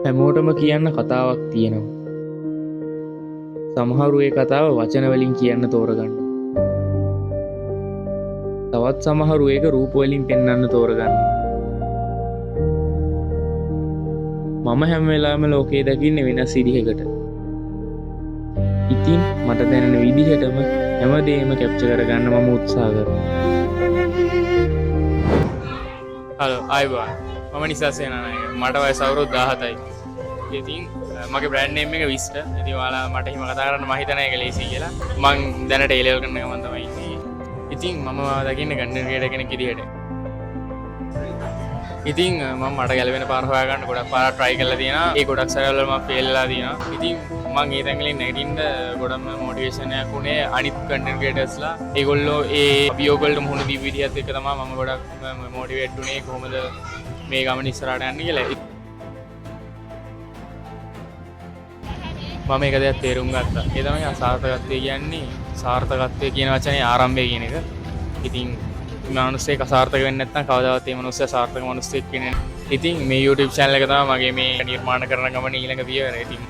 හැමෝටම කියන්න කතාවක් තියෙනවා. සමහරු ඒ කතාව වචන වලින් කියන්න තෝරගන්න. තවත් සමහරු ඒක රූප වලින් පෙන්වන්න තෝරගන්න. මම හැම වෙලාවෙම ලෝකේ දකින්නේ වෙනස් විදිහකට. ඉතින් මට දැනෙන විදිහටම හැමදේම කැප්චර් කරගන්න මම උත්සාහ කරනවා. හලෝ ආයිබෝන්. මම නිසා සේනානායක. මට වයස අවුරුදු 17යි. ඉතින් මගේ බ්‍රෑන්ඩ් නේම් එක විස්ට. ඉතින් ඔයාලා මට එහෙම කතා කරන්න මම හිතන එක ලේසි කියලා. මං දැනට A level කරන ගමන් තමයි ඉන්නේ. ඉතින් මම දකින්නේ කන්ටෙන්ට් ක්‍රියේටර් කෙනෙක් විදිහට. ඉතින් මම මට ගැලවෙන පාර හොයාගන්න ගොඩක් පාර try කරලා තියෙනවා. ඒ ගොඩක් සැරවල මම fail වෙලා තියෙනවා. ඉතින් මම ඒ තැන්වලින් නැගිටින්න ගොඩක්ම motivation එකක් උනේ අනිත් content creatorsලා. ඒගොල්ලෝ ඒ අභියෝග වලට මුහුණ දීපු විදිහත් එක්ක තමයි මම ගොඩක් motivate උනේ කොහොමද මේ ගමන ඉස්සරහට යන්නේ කියලා. මම එක දෙයක් තේරුම් ගත්තා. ඒ තමයි සාර්ථකත්වය කියන්නේ. සාර්ථකත්වය කියන වචනේ ආරම්භය කියන එක. ඉතින් මනුස්සයෙක් අසාර්ථක වෙන්නේ නැත්නම් කවදාවත් ඒ මනුස්සයා සාර්ථක මනුස්සයෙක් වෙන්නේ නැහැ. ඉතින් මේ YouTube channel එක තමයි මගේ මේ නිර්මාණ කරන ගමන ඊළඟ පියවර. ඉතින්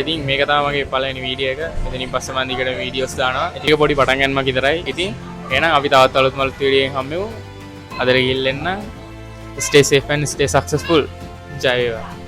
ඉතින් මේක තමයි මගේ පළවෙනි වීඩියෝ එක. එතනින් පස්සේ මම දිගට වීඩියෝස් දානවා. ඒක පොඩි පටන් ගන්නමක් විතරයි. ඉතින් එහෙනම් අපි තවත් අලුත් වීඩියෝ එකකින් හම්බෙමු. අදට ගිහින් stay safe and stay successful. ජය වේවා.